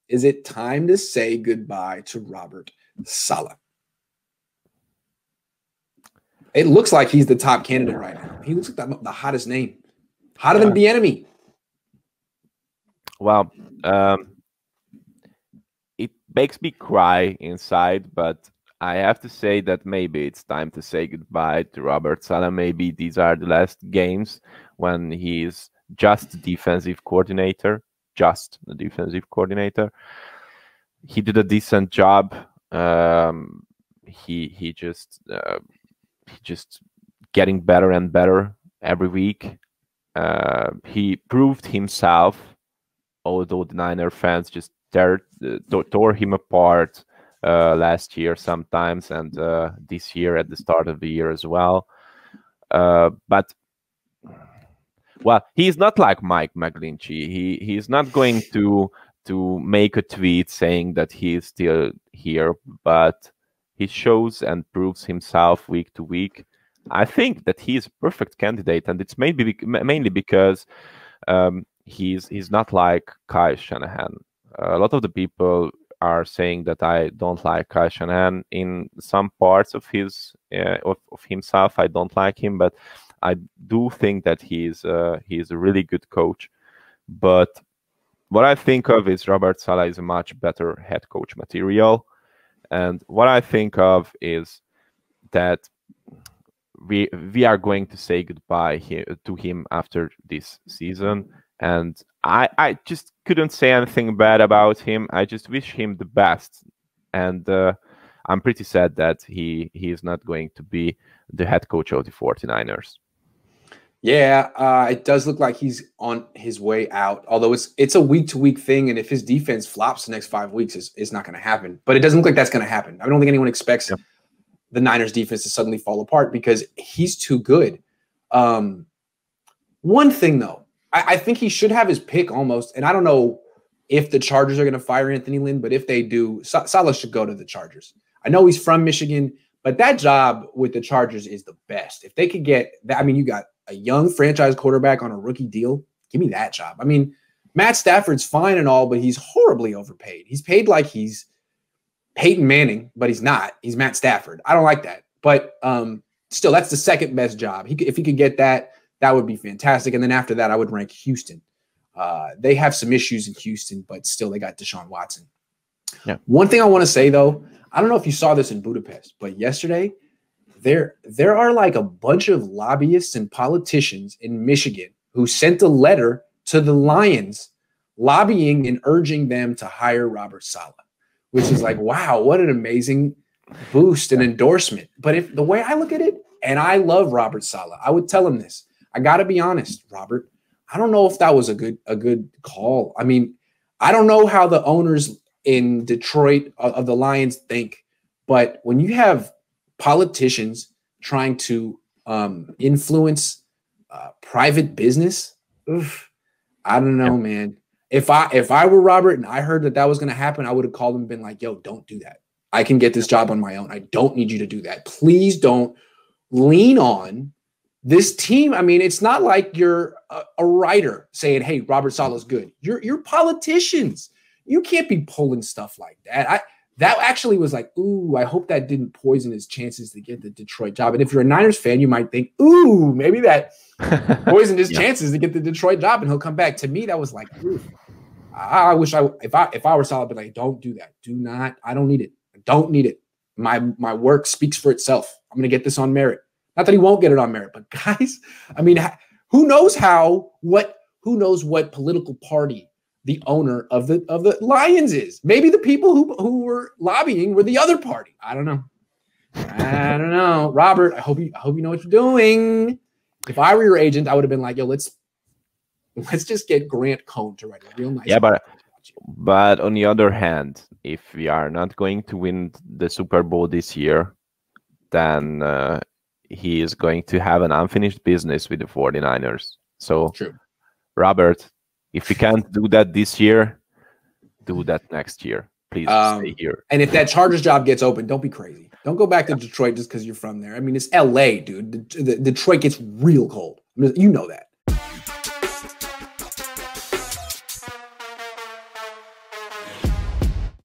Is it time to say goodbye to Robert Saleh? It looks like he's the top candidate right now. He looks like the hottest name. Hotter than the enemy. Well, it makes me cry inside, but I have to say that maybe it's time to say goodbye to Robert Saleh. Maybe these are the last games when he's just the defensive coordinator. He did a decent job. He just getting better and better every week. He proved himself, although the Niner fans just tore him apart last year sometimes, and this year at the start of the year as well. But well, he's not like Mike McGlinchey. He's not going to make a tweet saying that he is still here, but he shows and proves himself week to week. I think that he's a perfect candidate, and it's mainly because he's not like Kyle Shanahan. A lot of the people are saying that I don't like Kyle Shanahan. In some parts of his of himself, I don't like him, but I do think that he's a really good coach. But what I think of is Robert Saleh is a much better head coach material. And what I think of is that we are going to say goodbye to him after this season. And I just couldn't say anything bad about him. I just wish him the best. And I'm pretty sad that he is not going to be the head coach of the 49ers. Yeah, it does look like he's on his way out. Although it's a week-to-week thing, and if his defense flops the next 5 weeks, it's not going to happen. But it doesn't look like that's going to happen. I don't think anyone expects the Niners defense to suddenly fall apart because he's too good. One thing, though, I think he should have his pick almost. And I don't know if the Chargers are going to fire Anthony Lynn, but if they do, Saleh should go to the Chargers. I know he's from Michigan, but that job with the Chargers is the best. If they could get that, I mean, you got a young franchise quarterback on a rookie deal. Give me that job. I mean, Matt Stafford's fine and all, but he's horribly overpaid. He's paid like he's Peyton Manning, but he's not. He's Matt Stafford. I don't like that. But still, that's the second best job. If he could get that, that would be fantastic. And then after that, I would rank Houston. They have some issues in Houston, but still they got Deshaun Watson. Yeah. One thing I want to say, though, I don't know if you saw this in Budapest, but yesterday there are like a bunch of lobbyists and politicians in Michigan who sent a letter to the Lions lobbying and urging them to hire Robert Saleh, which is like, wow, what an amazing boost and endorsement. But if the way I look at it, and I love Robert Saleh, I would tell him this. I got to be honest, Robert. I don't know if that was a good call. I mean, I don't know how the owners in Detroit of the Lions think, but when you have politicians trying to influence private business, I don't know, man. If I were Robert and I heard that was going to happen, I would have called him and been like, yo, don't do that. I can get this job on my own. I don't need you to do that. Please don't lean on this team. I mean, it's not like you're a writer saying, hey, Robert Saleh's good. You're politicians. You can't be pulling stuff like that. That actually was like, ooh, I hope that didn't poison his chances to get the Detroit job. And if you're a Niners fan, you might think, ooh, maybe that poisoned his chances to get the Detroit job and he'll come back. To me, that was like, ooh, I wish if I were Saleh, I'd be like, don't do that. Do not. I don't need it. I don't need it. My work speaks for itself. I'm going to get this on merit. Not that he won't get it on merit, but guys, I mean, who knows what political party the owner of the Lions is? Maybe the people who were lobbying were the other party. I don't know. Robert, I hope you know what you're doing. If I were your agent, I would have been like, yo, let's just get Grant Cohn to write a real nice. Yeah, but on the other hand, if we are not going to win the Super Bowl this year, then he is going to have an unfinished business with the 49ers. So, true. Robert, if we can't do that this year, do that next year. Please stay here. And if that Chargers job gets open, don't be crazy. Don't go back to Detroit just because you're from there. I mean, it's LA, dude. Detroit gets real cold. I mean, you know that.